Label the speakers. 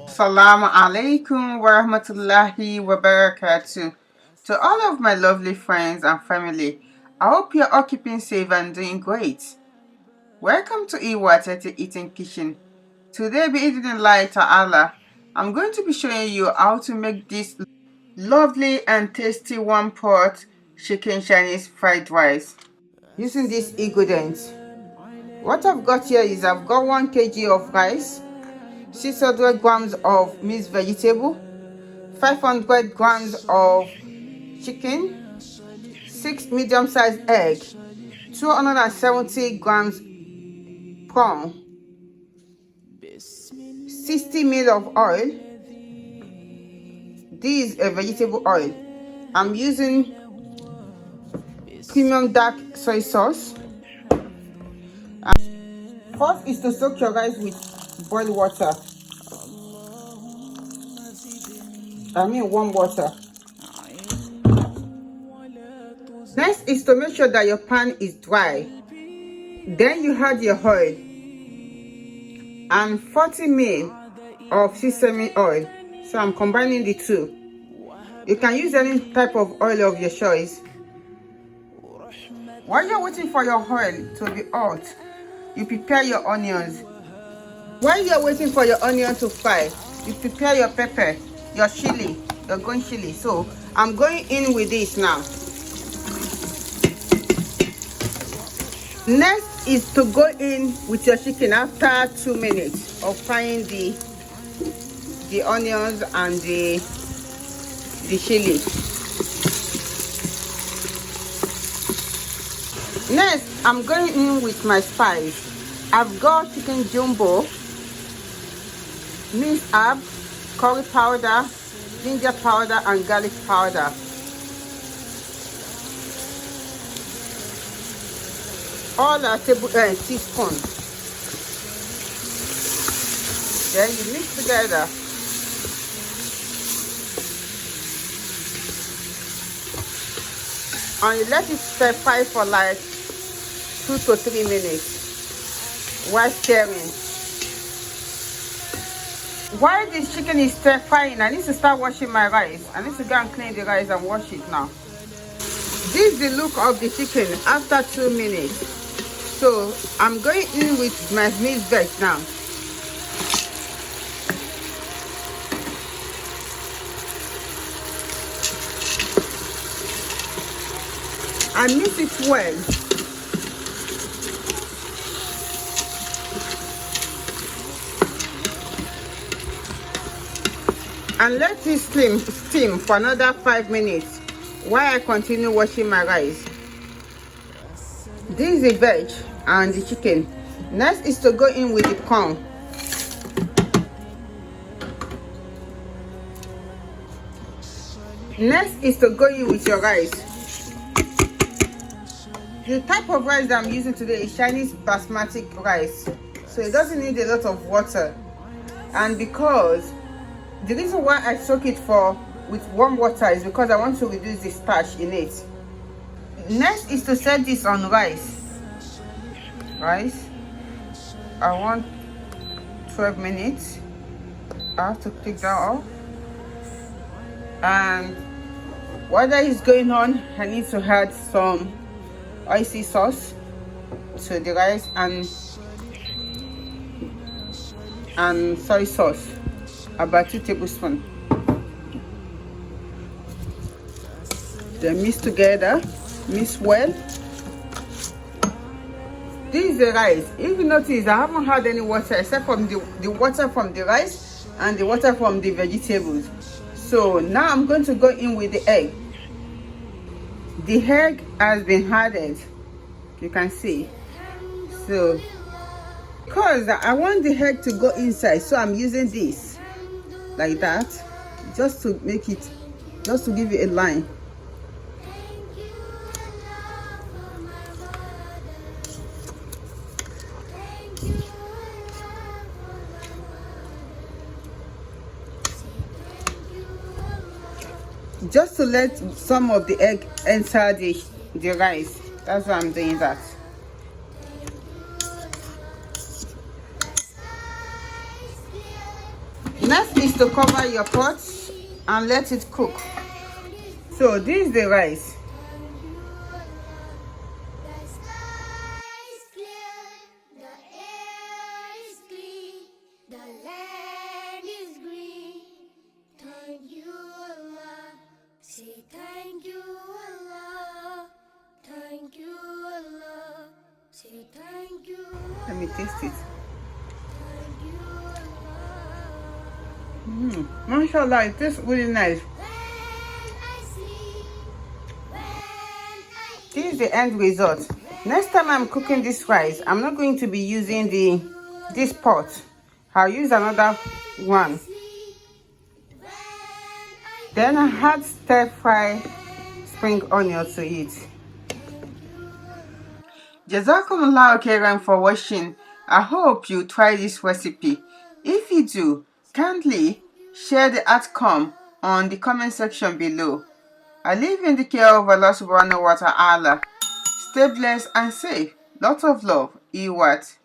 Speaker 1: Assalamu alaikum wa rahmatullahi wa barakatuh. To all of my lovely friends and family, I hope you're all keeping safe and doing great. Welcome to Iwatete Eating Kitchen. Today, bi'idhnillahi ta'ala, I'm going to be showing you how to make this lovely and tasty one-pot chicken Chinese fried rice using these ingredients. What I've got here is I've got 1 kg of rice, 600 grams of mixed vegetable, 500 grams of chicken, 6 medium-sized egg, 270 grams prawn, 60 ml of oil. This is a vegetable oil. I'm using premium dark soy sauce. First is to soak your rice with boiled water. Warm water. Next is to make sure that your pan is dry. Then you add your oil and 40 ml of sesame oil. So I'm combining the two. You can use any type of oil of your choice. While you're waiting for your oil to be hot, you prepare your onions. While you're waiting for your onion to fry, you prepare your pepper, your chili, your green chili. So I'm going in with this now. Next is to go in with your chicken after 2 minutes of frying the onions and the chili. Next, I'm going in with my spice. I've got chicken jumbo, minced herb, curry powder, ginger powder, and garlic powder. All are teaspoon. Then you mix together. And you let it stir fry for like 2 to 3 minutes while stirring. While this chicken is stir frying, I need to start washing my rice. I need to go and clean the rice and wash it now. This is the look of the chicken after 2 minutes. So I'm going in with my mixed veg now. And mix it well. And let it steam for another 5 minutes while I continue washing my rice. This is the veg and the chicken. Next is to go in with the corn. Next is to go in with your rice. The type of rice that I'm using today is Chinese basmati rice, so it doesn't need a lot of water. And because the reason why I soak it with warm water is because I want to reduce the starch in it. Next is to set this on rice. I want 12 minutes. I have to take that off. And while that is going on, I need to add some oyster sauce to the rice and soy sauce, about 2 tablespoons. Then mix together, mix well. This is the rice. If you notice, I haven't had any water except from the water from the rice and the water from the vegetables. So now I'm going to go in with the egg. The egg has been added, you can see. So because I want the egg to go inside, so I'm using this like that, just to give it a line. Just to let some of the egg enter the rice. That's why I'm doing that. Next is to cover your pot and let it cook. So this is the rice.
Speaker 2: Thank you, Allah. Thank you, Allah. Say thank you.
Speaker 1: Let me taste it. Mashallah, it tastes really nice. This is the end result. Next time I'm cooking this rice, I'm not going to be using this pot. I'll use another one. Then I add stir-fry spring onion to it. Jazakumullah khairan for watching. I hope you try this recipe. If you do, kindly share the outcome on the comment section below. I leave in the care of Allah subhanahu wa ta'ala. Stay blessed and safe. Lots of love. Iwat.